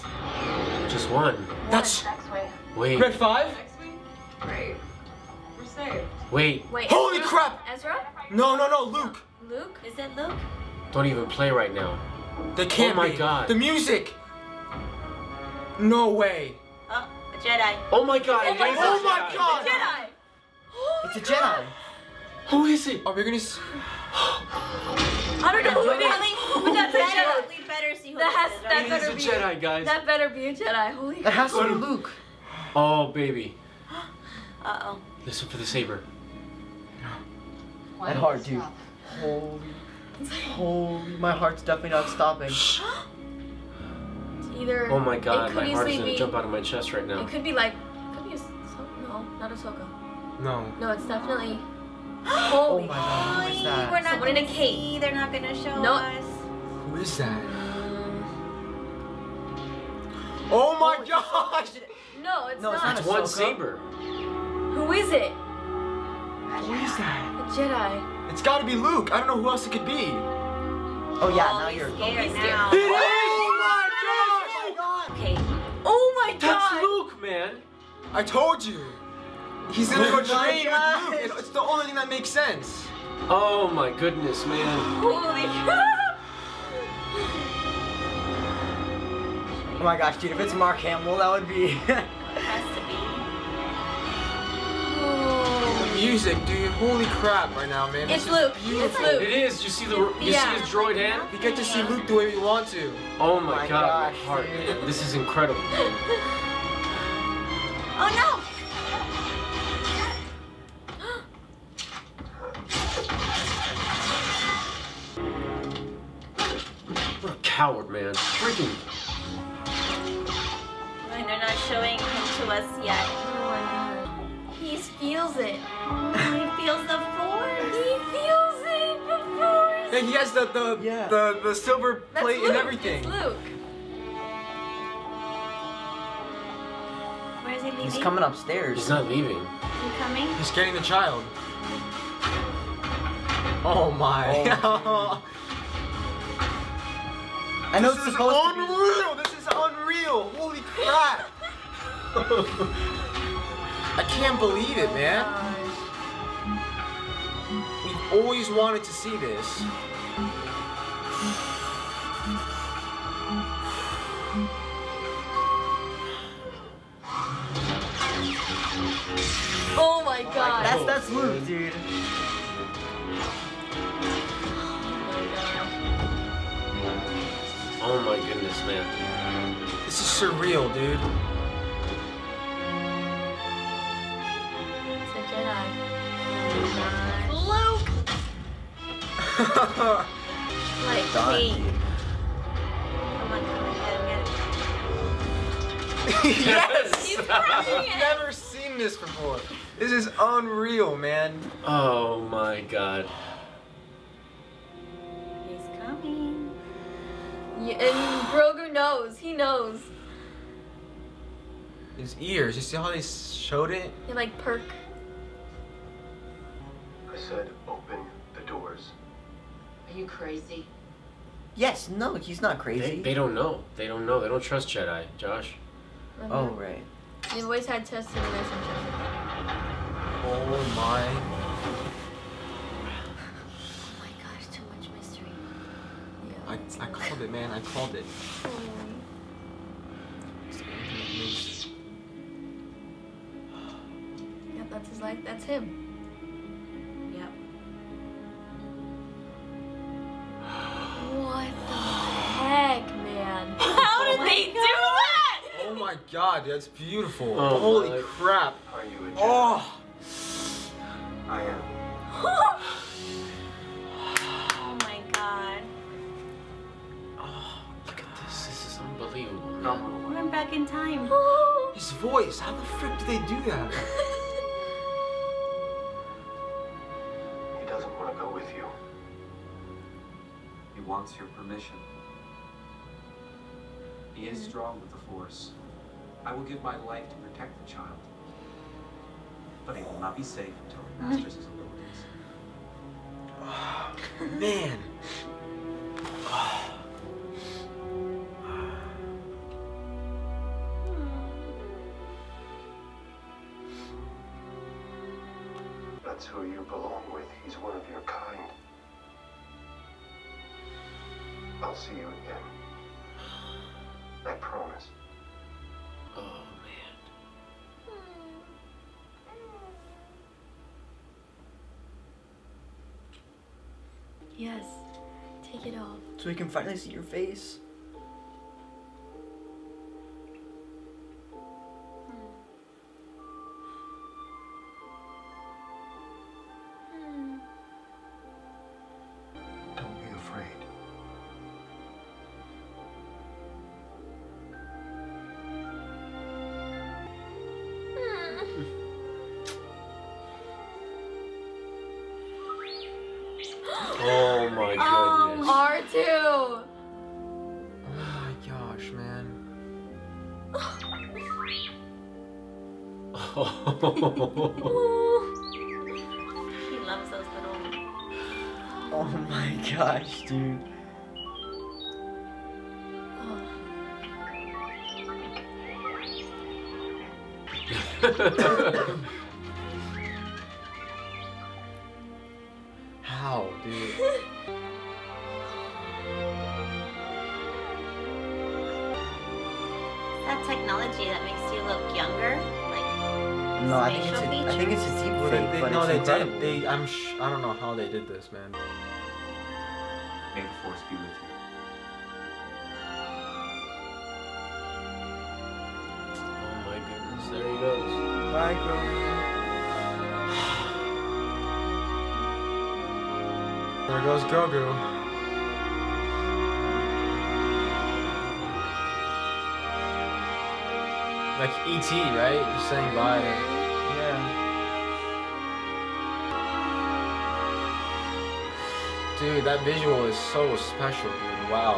Speaker 2: Just one.
Speaker 1: That's
Speaker 2: Wait.
Speaker 1: Red 5.
Speaker 7: Great. We're safe.
Speaker 2: Wait.
Speaker 5: Wait,
Speaker 1: Holy
Speaker 5: Ezra?
Speaker 1: crap!
Speaker 5: Ezra?
Speaker 1: No, Luke.
Speaker 5: Luke?
Speaker 4: Is it Luke?
Speaker 2: Don't even play right now.
Speaker 1: They can't
Speaker 2: Oh my
Speaker 1: be.
Speaker 2: God.
Speaker 1: The music. No way.
Speaker 4: Oh, a Jedi.
Speaker 2: Oh my god. it is a
Speaker 1: Oh my
Speaker 2: Jedi.
Speaker 1: God.
Speaker 5: Jedi!
Speaker 3: It's a Jedi.
Speaker 2: Who is it?
Speaker 1: Are we gonna?
Speaker 5: I don't know who it is.
Speaker 4: We
Speaker 5: That's a Jedi.
Speaker 4: we better see who
Speaker 5: That has
Speaker 4: this is.
Speaker 5: that
Speaker 2: It is
Speaker 5: better
Speaker 2: a
Speaker 5: be
Speaker 2: Jedi, guys.
Speaker 5: That better be a Jedi. Holy
Speaker 3: It
Speaker 5: crap.
Speaker 3: has to be Luke.
Speaker 2: Oh, baby.
Speaker 4: Uh-oh.
Speaker 2: Listen for the saber.
Speaker 3: That heart, dude. Holy, my heart's definitely not stopping.
Speaker 5: Either
Speaker 2: Oh my god,
Speaker 5: it
Speaker 2: my
Speaker 5: could
Speaker 2: heart is
Speaker 5: easily
Speaker 2: gonna
Speaker 5: be,
Speaker 2: jump out of my chest right now.
Speaker 5: It could be like no, not Ahsoka.
Speaker 1: No.
Speaker 5: No, it's definitely
Speaker 3: Oh
Speaker 5: holy
Speaker 3: my god, who is that?
Speaker 4: We're not
Speaker 5: Someone in a
Speaker 4: gonna
Speaker 5: cape.
Speaker 4: see. They're not gonna show
Speaker 5: No.
Speaker 4: us.
Speaker 1: Who is that? Oh my gosh!
Speaker 5: No, it's
Speaker 3: No, it's
Speaker 5: not.
Speaker 3: not
Speaker 2: It's one
Speaker 3: Ahsoka.
Speaker 2: saber.
Speaker 5: Who is it?
Speaker 1: Who is that?
Speaker 5: A Jedi.
Speaker 1: It's got to be Luke. I don't know who else it could be.
Speaker 3: Oh yeah, now
Speaker 4: He's
Speaker 3: you're.
Speaker 4: scared
Speaker 5: scared.
Speaker 4: now.
Speaker 1: It is! Oh my gosh!
Speaker 4: Okay.
Speaker 5: Oh my
Speaker 2: That's
Speaker 5: god!
Speaker 2: Luke, man.
Speaker 1: I told you. He's gonna go
Speaker 3: Oh my
Speaker 1: train with
Speaker 3: gosh.
Speaker 1: Luke. It's the only thing that makes sense.
Speaker 2: Oh my goodness, man.
Speaker 5: Holy crap!
Speaker 3: Oh my gosh, dude, if it's Mark Hamill, that would be.
Speaker 4: It has to be.
Speaker 1: The music, dude. Holy crap right now, man.
Speaker 5: It's
Speaker 1: just
Speaker 5: Luke. It's
Speaker 1: beautiful.
Speaker 5: Luke.
Speaker 2: It is. You see you
Speaker 5: Yeah.
Speaker 2: see his droid hand?
Speaker 1: We get to see Luke the way we want to.
Speaker 2: Oh my,
Speaker 3: My
Speaker 2: god,
Speaker 3: gosh,
Speaker 2: my heart,
Speaker 3: dude.
Speaker 2: man. This is incredible.
Speaker 4: Oh no!
Speaker 2: What a coward, man. Freaking.
Speaker 4: And they're not showing him to us yet.
Speaker 5: Oh my god. He feels it.
Speaker 4: He feels
Speaker 1: Yeah, he has the silver
Speaker 5: That's
Speaker 1: plate
Speaker 5: Luke.
Speaker 1: and everything.
Speaker 5: It's Luke.
Speaker 4: Where is he leaving?
Speaker 3: He's coming upstairs.
Speaker 2: He's not leaving.
Speaker 4: Is he coming?
Speaker 1: He's getting the child. Oh my.
Speaker 3: Oh. I know
Speaker 1: This
Speaker 3: it's
Speaker 1: is
Speaker 3: supposed to
Speaker 1: unreal. This is unreal. Holy crap. I can't believe it, man. We've always wanted to see this.
Speaker 5: Oh my god.
Speaker 3: That's Luke, dude.
Speaker 2: Oh my goodness, man.
Speaker 1: This is surreal, dude.
Speaker 5: It's a Jedi. Luke! Like,
Speaker 3: Done.
Speaker 5: hey.
Speaker 4: Come on, get him.
Speaker 1: Yes!
Speaker 5: He's coming
Speaker 1: I've never seen this before. This is unreal, man.
Speaker 2: Oh my god.
Speaker 4: He's coming.
Speaker 5: Yeah, and Grogu knows. He knows.
Speaker 1: His ears, you see how they showed it?
Speaker 5: He like perk.
Speaker 6: I said open the doors.
Speaker 9: Are you crazy?
Speaker 3: Yes, no, he's not crazy.
Speaker 2: They don't know. They don't know. They don't trust Jedi, Josh.
Speaker 3: Oh, right.
Speaker 5: They've always had tested relationships.
Speaker 1: Oh my.
Speaker 4: Oh my gosh, too much mystery.
Speaker 5: Yeah.
Speaker 1: I called it, man. I called it.
Speaker 5: Yeah, that's his life. That's him.
Speaker 4: Yep.
Speaker 5: What the heck, man? How did they do that?
Speaker 1: Oh my god, that's beautiful.
Speaker 2: Oh
Speaker 1: Holy
Speaker 2: my.
Speaker 1: crap.
Speaker 6: Are you a Jedi?
Speaker 1: Oh.
Speaker 6: I am.
Speaker 4: Oh my god.
Speaker 1: Oh,
Speaker 2: Look at this. This is unbelievable. man.
Speaker 6: Number
Speaker 4: We
Speaker 6: one.
Speaker 4: went back in time.
Speaker 1: his voice. How the frick do they do that?
Speaker 6: He doesn't want to go with you.
Speaker 10: He wants your permission. He is strong with the Force. I will give my life to protect the child. But he will not be safe until he masters his abilities.
Speaker 1: Oh, man.
Speaker 6: That's who you belong with. He's one of your kind. I'll see you again. I promise.
Speaker 2: Oh man.
Speaker 5: Yes. Take it off.
Speaker 3: So we can finally see your face.
Speaker 6: Don't be afraid.
Speaker 2: Oh my goodness.
Speaker 5: R2!
Speaker 1: Oh my gosh, man.
Speaker 4: He loves those little.
Speaker 3: Oh my gosh, dude.
Speaker 1: How, dude?
Speaker 4: That technology that makes you look younger, like
Speaker 3: No, I
Speaker 4: facial
Speaker 3: think it's a deep
Speaker 1: Well,
Speaker 3: fake, but
Speaker 1: no,
Speaker 3: it's
Speaker 1: they
Speaker 3: incredible.
Speaker 1: did. I don't know how they did this, man.
Speaker 10: May the Force be with you.
Speaker 2: Oh my goodness. There he goes.
Speaker 3: Bye, Grogu.
Speaker 1: There goes Grogu. Like E.T., right? Just saying bye.
Speaker 3: Yeah.
Speaker 1: Dude, that visual is so special, dude. Wow.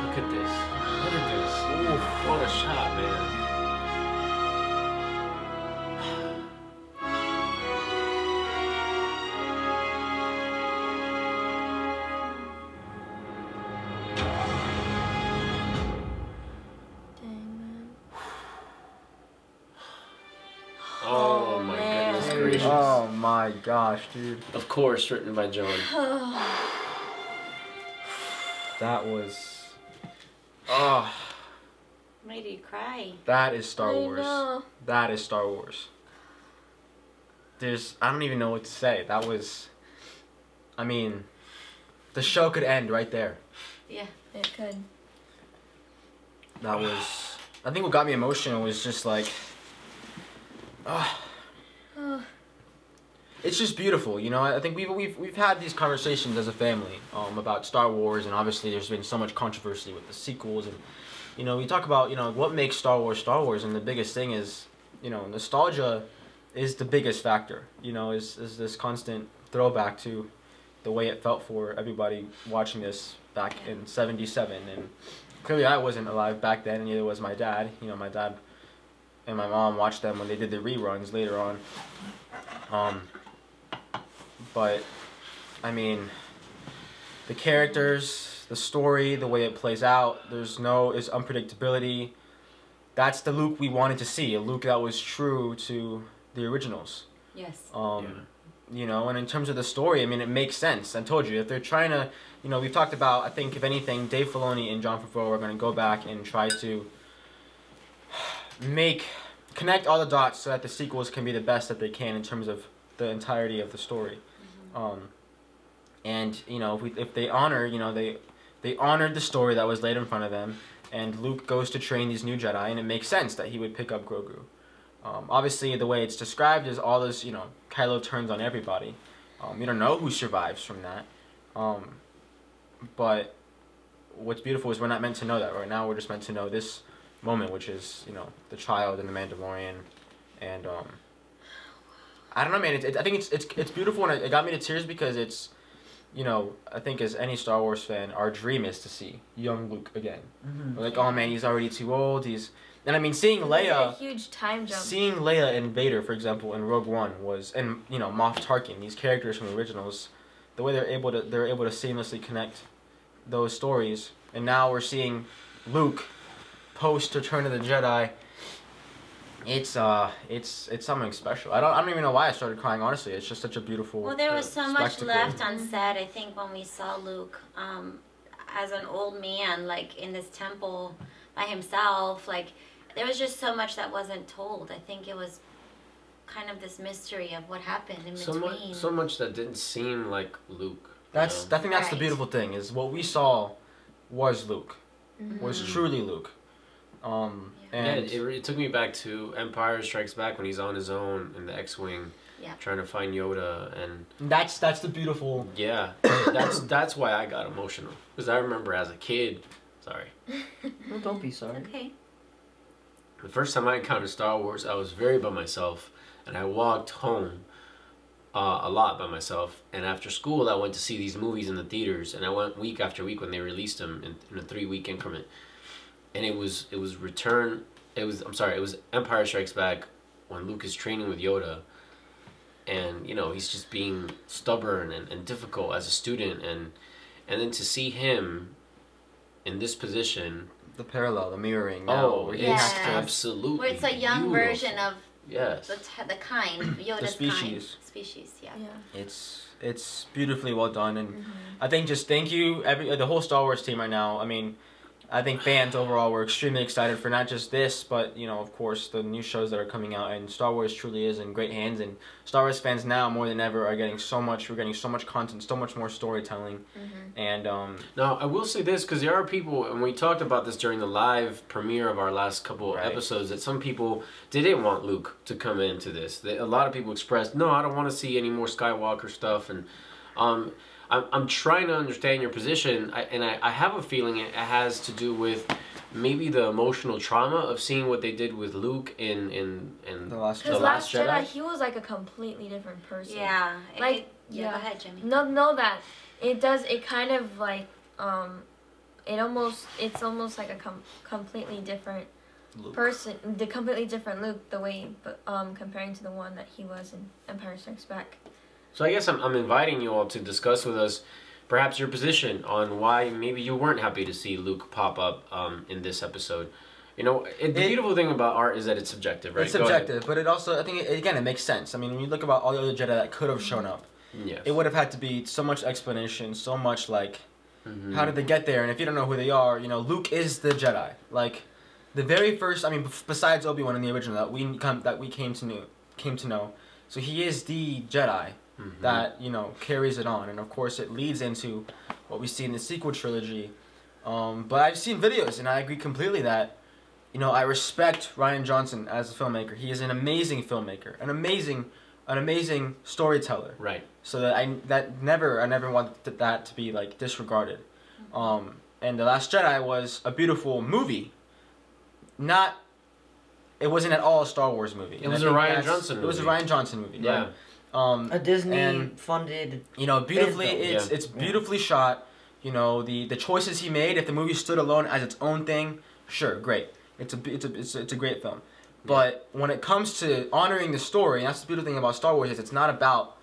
Speaker 2: Look at this. Look at this. Ooh, what a shot, man. Oh my goodness gracious.
Speaker 1: Oh my gosh, dude.
Speaker 2: Of course, written by John.
Speaker 1: That was... Oh,
Speaker 4: Made you cry.
Speaker 1: that is Star
Speaker 5: I
Speaker 1: Wars.
Speaker 5: know.
Speaker 1: That is Star Wars. I don't even know what to say. That was... I mean, the show could end right there.
Speaker 4: Yeah.
Speaker 5: It could.
Speaker 1: That was... I think what got me emotional was just like... It's just beautiful, you know. I think we've had these conversations as a family about Star Wars, and obviously there's been so much controversy with the sequels, and you know we talk about what makes Star Wars, and the biggest thing is nostalgia is the biggest factor. Is this constant throwback to the way it felt for everybody watching this back in '77, and clearly I wasn't alive back then, and neither was my dad. My dad and my mom watched them when they did the reruns later on. But, I mean, the characters, the story, the way it plays out, there's unpredictability. That's the Luke we wanted to see, a Luke that was true to the originals.
Speaker 4: Yes.
Speaker 1: And in terms of the story, I mean, it makes sense. I told you, if they're trying to, we've talked about, I think, if anything, Dave Filoni and Jon Favreau are going to go back and try to connect all the dots so that the sequels can be the best that they can in terms of the entirety of the story. And if they honor, they honored the story that was laid in front of them, and Luke goes to train these new Jedi, and it makes sense that he would pick up Grogu. Obviously, the way it's described is all this, Kylo turns on everybody. You don't know who survives from that. But what's beautiful is we're not meant to know that right now. We're just meant to know this moment, which is, the child and the Mandalorian, and I don't know, man. I think it's beautiful, and it got me to tears because it's, I think as any Star Wars fan, our dream is to see young Luke again. We're like, oh man, he's already too old. And I mean, seeing Leia,
Speaker 5: a huge time jump.
Speaker 1: Seeing Leia and Vader, for example, in Rogue One and Moff Tarkin, these characters from the originals, the way they're able to seamlessly connect those stories, and now we're seeing Luke post Return of the Jedi. It's something special. I don't even know why I started crying. Honestly, it's just such a beautiful.
Speaker 4: Well, there was so much
Speaker 1: spectacle.
Speaker 4: left unsaid. I think when we saw Luke, as an old man, like in this temple by himself, like there was just so much that wasn't told. I think it was kind of this mystery of what happened in between.
Speaker 2: So much that didn't seem like Luke.
Speaker 1: I think that's the beautiful thing, is what we saw was Luke, was truly Luke. And
Speaker 2: it took me back to Empire Strikes Back when he's on his own in the X-Wing, trying to find Yoda, and
Speaker 1: that's the beautiful.
Speaker 2: Yeah, that's why I got emotional, because I remember as a kid. Sorry.
Speaker 3: Well, don't be sorry.
Speaker 4: Okay.
Speaker 2: The first time I encountered Star Wars, I was very by myself, and I walked home a lot by myself. And after school, I went to see these movies in the theaters, and I went week after week when they released them in a 3-week increment. And it was Empire Strikes Back when Luke is training with Yoda, and he's just being stubborn and difficult as a student, and then to see him in this position,
Speaker 1: the mirroring.
Speaker 2: Absolutely.
Speaker 4: Where it's a young version of
Speaker 2: yes
Speaker 4: the kind Yoda's
Speaker 1: the species.
Speaker 4: Yeah.
Speaker 1: It's beautifully well done, and I think just thank you the whole Star Wars team right now. I mean, I think fans overall were extremely excited for not just this, but of course the new shows that are coming out, and Star Wars truly is in great hands, and Star Wars fans now more than ever are getting so much. We're getting so much content, so much more storytelling, and
Speaker 2: now I will say this, because there are people, and we talked about this during the live premiere of our last couple episodes, that some people didn't want Luke to come into this. A lot of people expressed, no, I don't want to see any more Skywalker stuff, and I'm trying to understand your position, and I have a feeling it has to do with maybe the emotional trauma of seeing what they did with Luke in
Speaker 1: The Last
Speaker 5: Because
Speaker 1: Jedi.
Speaker 5: Last Jedi, he was like a completely different person.
Speaker 4: Yeah.
Speaker 5: Like,
Speaker 4: Go ahead, Jimmy.
Speaker 5: No, that it kind of like it's almost like a completely different
Speaker 1: Luke.
Speaker 5: person, the completely different Luke, the way comparing to the one that he was in Empire Strikes Back.
Speaker 2: So I guess I'm inviting you all to discuss with us perhaps your position on why maybe you weren't happy to see Luke pop up in this episode. You know, the beautiful thing about art is that it's subjective, right?
Speaker 1: It's subjective, but it also, I think, again, it makes sense. I mean, when you look about all the other Jedi that could have shown up,
Speaker 2: yes.
Speaker 1: it would have had to be so much explanation, so much like, how did they get there? And if you don't know who they are, you know, Luke is the Jedi. Like, the very first, I mean, besides Obi-Wan in the original that we came to know, so he is the Jedi that, you know, carries it on. And of course it leads into what we see in the sequel trilogy. But I've seen videos and I agree completely that, you know, I respect Rian Johnson as a filmmaker. He is an amazing filmmaker, an amazing storyteller.
Speaker 2: Right.
Speaker 1: So that I never want that to be like disregarded. And The Last Jedi was a beautiful movie. It wasn't at all a Star Wars movie.
Speaker 2: It was a Rian Johnson movie.
Speaker 1: It was a Rian Johnson movie.
Speaker 2: Yeah.
Speaker 1: Right?
Speaker 3: A Disney funded.
Speaker 1: You know, beautifully.
Speaker 3: film.
Speaker 1: It's beautifully shot. You know, the choices he made. If the movie stood alone as its own thing, sure, great. It's a great film. But when it comes to honoring the story, and that's the beautiful thing about Star Wars, is it's not about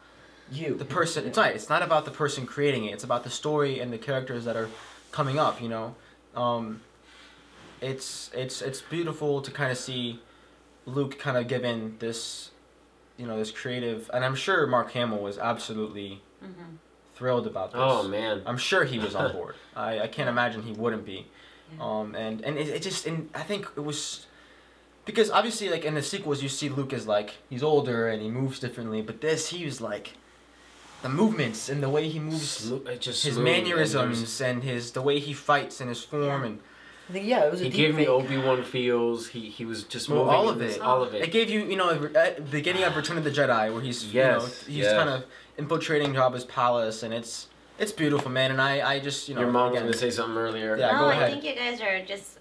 Speaker 1: the person. It's right. It's not about the person creating it. It's about the story and the characters that are coming up. You know, it's beautiful to kind of see Luke kind of given this, you know, this creative, and I'm sure Mark Hamill was absolutely thrilled about this.
Speaker 2: Oh man,
Speaker 1: I'm sure he was on board. I can't imagine he wouldn't be.
Speaker 4: Yeah.
Speaker 1: And it just, and I think it was because obviously like in the sequels you see Luke is like he's older and he moves differently, but this he was like the movements and the way he moves, his mannerisms and the way he fights and his form and.
Speaker 3: I think, yeah, it was a
Speaker 2: He
Speaker 3: deep
Speaker 2: gave me
Speaker 3: fake.
Speaker 2: Obi-Wan feels. He was just moving.
Speaker 1: All of it.
Speaker 2: All of it.
Speaker 1: It gave you, you know, at the beginning of Return of the Jedi, where he's, you know, he's kind of infiltrating Jabba's palace, and it's beautiful, man. And I just, you know,
Speaker 2: Your mom was gonna say something earlier.
Speaker 1: Yeah,
Speaker 4: no,
Speaker 1: go ahead.
Speaker 4: I think you guys are just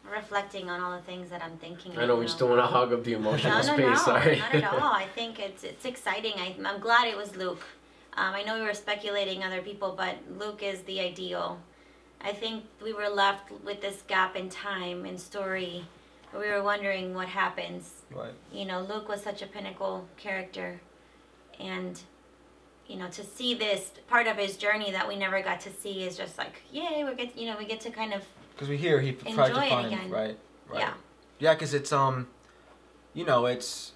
Speaker 4: reflecting on all the things that I'm thinking.
Speaker 2: I know we just don't want to hog up the emotional space. Sorry.
Speaker 4: Not at all. I think it's exciting. I'm glad it was Luke. I know we were speculating other people, but Luke is the ideal. I think we were left with this gap in time and story where we were wondering what happens.
Speaker 1: Right.
Speaker 4: You know, Luke was such a pinnacle character, and you know, to see this part of his journey that we never got to see is just like, yay, we get to kind of
Speaker 1: because we hear he tried to
Speaker 4: enjoy it
Speaker 1: find
Speaker 4: again.
Speaker 1: right.
Speaker 4: Yeah,
Speaker 1: because it's you know, it's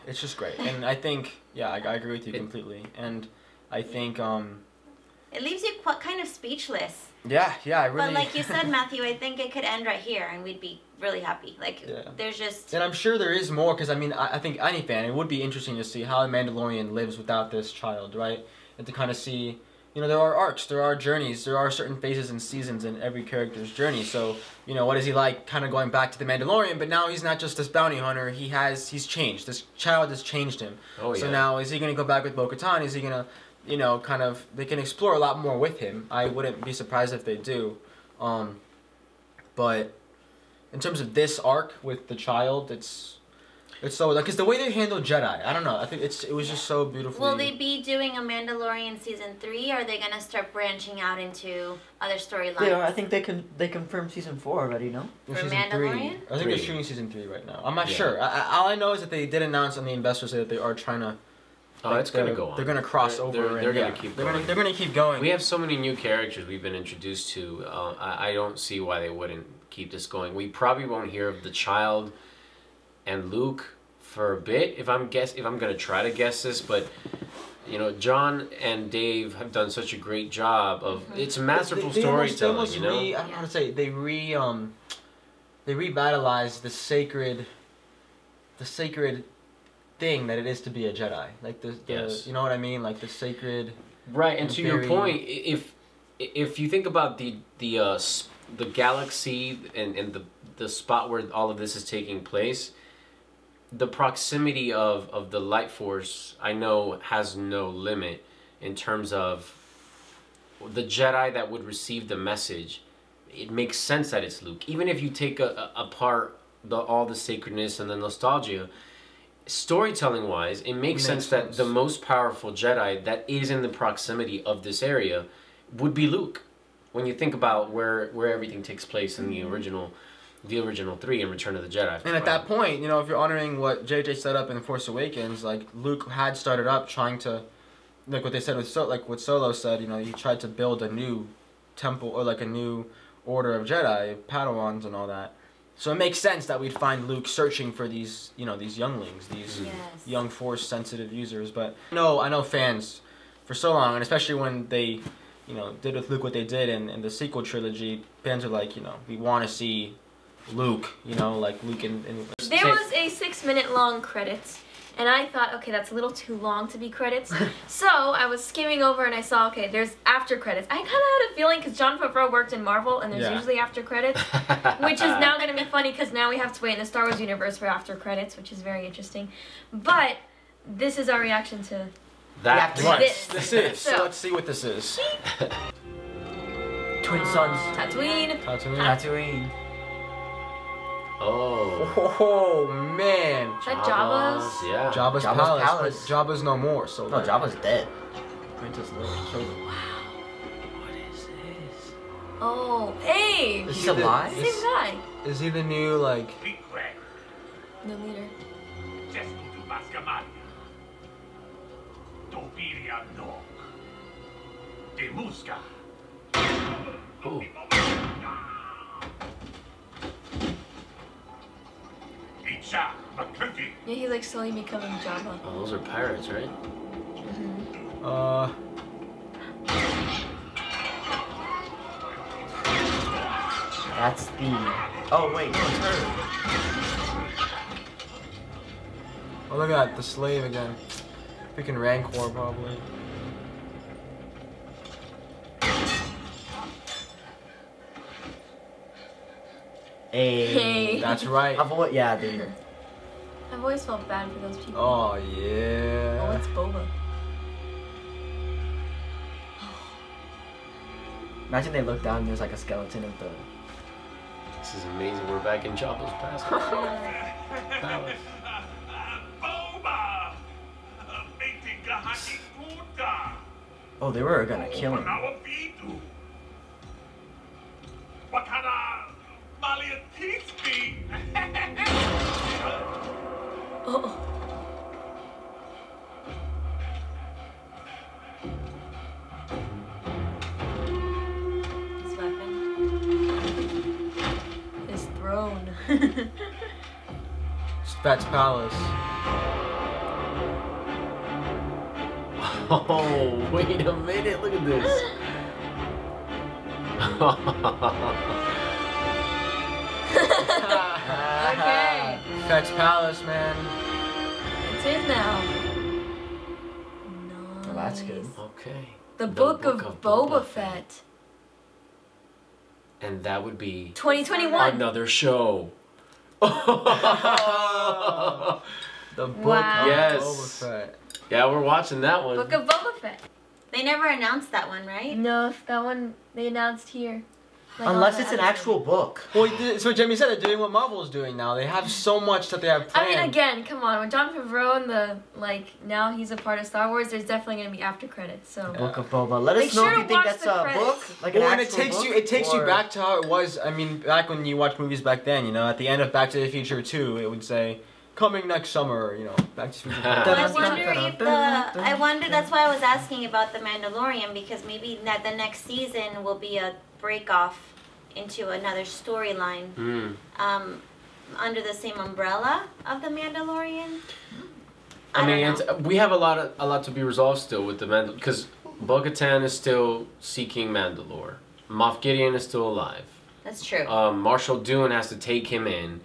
Speaker 1: just great, and I think I agree with you completely, and I think
Speaker 4: it leaves you kind of speechless.
Speaker 1: Yeah, I really.
Speaker 4: But like you said, Matthew, I think it could end right here, and we'd be really happy. Like, there's just.
Speaker 1: And I'm sure there is more, because I mean, I think any fan, it would be interesting to see how the Mandalorian lives without this child, right? And to kind of see, you know, there are arcs, there are journeys, there are certain phases and seasons in every character's journey. So, you know, what is he like, kind of going back to the Mandalorian? But now he's not just this bounty hunter. He's changed. This child has changed him.
Speaker 2: Oh yeah.
Speaker 1: So now, is he going to go back with Bo-Katan? Is he going to, you know, kind of, they can explore a lot more with him. I wouldn't be surprised if they do. But in terms of this arc with the child, it's so, because the way they handle Jedi, I don't know, I think it was just so beautifully.
Speaker 4: Will they be doing a Mandalorian season 3, or are they gonna start branching out into other storylines?
Speaker 3: Yeah, I think they confirmed season 4 already. No.
Speaker 4: For
Speaker 1: season
Speaker 4: Mandalorian?
Speaker 1: 3. I think they're shooting season 3 right now. I'm not sure. All I know is that they did announce on the Investors Day that they are trying to.
Speaker 2: Oh, it's gonna go on.
Speaker 1: They're gonna cross over.
Speaker 2: They're gonna keep going.
Speaker 1: They're gonna keep going.
Speaker 2: We have so many new characters we've been introduced to. I don't see why they wouldn't keep this going. We probably won't hear of the child and Luke for a bit. If I'm gonna try to guess this, but you know, John and Dave have done such a great job of. It's masterful storytelling. You know,
Speaker 1: I don't know how to say. They revitalized the sacred thing that it is to be a Jedi, like the you know what I mean, like the sacred.
Speaker 2: Right, and to your point, if you think about the galaxy and the spot where all of this is taking place, the proximity of the light force, I know, has no limit in terms of the Jedi that would receive the message it makes sense that it's Luke. Even if you take apart all the sacredness and the nostalgia, storytelling wise, it makes sense that the most powerful Jedi that is in the proximity of this area would be Luke. When you think about where everything takes place in the original 3 and Return of the Jedi.
Speaker 1: And at that point, you know, if you're honoring what JJ set up in The Force Awakens, like Luke had started up trying to, like what they said with what Solo said, you know, he tried to build a new temple or like a new order of Jedi, Padawans and all that. So it makes sense that we'd find Luke searching for these, you know, these younglings, these young Force sensitive users. But no, I know fans for so long, and especially when they, you know, did with Luke what they did in the sequel trilogy, fans are like, you know, we want to see Luke, you know, like Luke in
Speaker 5: There was a 6-minute long credits, and I thought, okay, that's a little too long to be credits. So I was skimming over and I saw, okay, there's after credits. I kind of had a feeling because Jon Favreau worked in Marvel, and there's usually after credits, which is now going to be funny because now we have to wait in the Star Wars universe for after credits, which is very interesting. But this is our reaction to
Speaker 2: that.
Speaker 1: This is. So let's see what this is.
Speaker 3: Twin Sons.
Speaker 5: Tatooine.
Speaker 1: Oh man.
Speaker 5: Is that Jabba's?
Speaker 2: Yeah.
Speaker 1: Jabba's palace. But Jabba's no more. So
Speaker 3: no, Jabba's dead.
Speaker 1: Princess Leia.
Speaker 5: Wow. What is this? Oh, hey!
Speaker 3: He's alive?
Speaker 5: Same guy.
Speaker 1: Is he the new like?
Speaker 5: The leader.
Speaker 2: Ooh.
Speaker 5: Yeah, he's like slowly becoming Jabba.
Speaker 2: Oh, those are pirates, right?
Speaker 3: That's the... Oh, wait, no, it's her.
Speaker 1: Oh, look at that, the slave again. Freaking Rancor, probably.
Speaker 3: Hey.
Speaker 1: That's right.
Speaker 3: Yeah, dude.
Speaker 5: I've always felt bad for those people.
Speaker 1: Oh, yeah.
Speaker 5: Oh, it's Boba.
Speaker 3: Imagine they look down and there's like a skeleton of the...
Speaker 2: This is amazing. We're back in Jabba's palace.
Speaker 3: Oh, they were gonna kill him.
Speaker 5: Oh.
Speaker 4: His weapon.
Speaker 5: His throne.
Speaker 1: Fat's palace.
Speaker 2: Oh, wait a minute. Look at this.
Speaker 5: Okay.
Speaker 1: Fat's palace, man.
Speaker 5: It's in now.
Speaker 3: Oh, that's good.
Speaker 2: Okay.
Speaker 5: The Book of Boba Fett.
Speaker 2: And that would be
Speaker 5: 2021.
Speaker 2: Another show.
Speaker 1: The Book of Boba Fett.
Speaker 2: Yeah, we're watching that one.
Speaker 5: Book of Boba Fett.
Speaker 4: They never announced that one, right?
Speaker 5: No, that one they announced here. Like
Speaker 3: unless it's an actual book.
Speaker 1: Well, it's what Jamie said. They're doing what Marvel is doing now. They have so much that they have planned.
Speaker 5: I mean, again, come on. With Jon Favreau and now he's a part of Star Wars, there's definitely going to be after credits. So
Speaker 3: Book of Boba. Let us know if you think that's a book. Like an
Speaker 1: and
Speaker 3: actual book,
Speaker 1: it takes you back to how it was. I mean, back when you watched movies back then, you know, at the end of Back to the Future 2, it would say, coming next summer, you know, Back to the Future 2.
Speaker 4: I wonder, that's why I was asking about The Mandalorian, because maybe that the next season will be a break off into another storyline under the same umbrella of The Mandalorian.
Speaker 2: I mean, we have a lot to be resolved still with the Mandalorian, because Bo-Katan is still seeking Mandalore. Moff Gideon is still alive.
Speaker 4: That's true.
Speaker 2: Marshall Dune has to take him in.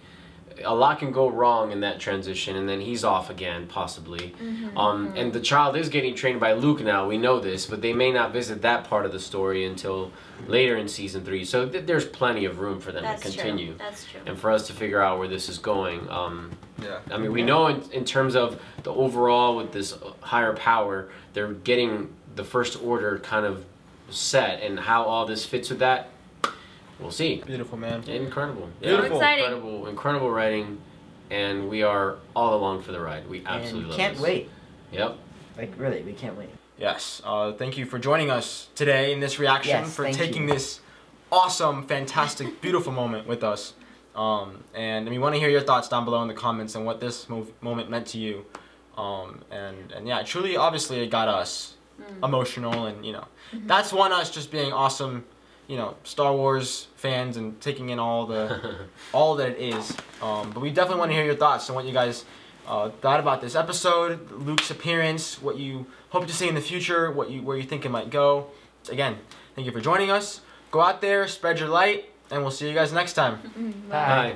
Speaker 2: A lot can go wrong in that transition, and then he's off again, possibly. And the child is getting trained by Luke now, we know this, but they may not visit that part of the story until later in Season 3. So there's plenty of room for them to continue.
Speaker 4: True. That's true.
Speaker 2: And for us to figure out where this is going.
Speaker 1: Yeah.
Speaker 2: I mean, we know in terms of the overall with this higher power, they're getting the First Order kind of set, and how all this fits with that. we'll see.
Speaker 1: Beautiful, man.
Speaker 2: Incredible.
Speaker 1: Beautiful.
Speaker 5: Exciting.
Speaker 2: Incredible writing, and we are all along for the ride. We absolutely love
Speaker 3: can't
Speaker 2: this.
Speaker 3: wait.
Speaker 2: Yep.
Speaker 3: Like, really, we can't wait.
Speaker 1: Yes. Thank you for joining us today in this reaction,
Speaker 3: Yes,
Speaker 1: for
Speaker 3: thank
Speaker 1: taking
Speaker 3: you.
Speaker 1: this awesome, fantastic, beautiful moment with us. And we want to hear your thoughts down below in the comments on what this moment meant to you. And yeah, truly, obviously, it got us emotional, and that's us just being awesome, Star Wars fans and taking in all that it is. But we definitely want to hear your thoughts on what you guys thought about this episode, Luke's appearance, what you hope to see in the future, where you think it might go. Again, thank you for joining us. Go out there, spread your light, and we'll see you guys next time.
Speaker 5: Bye.
Speaker 2: Bye.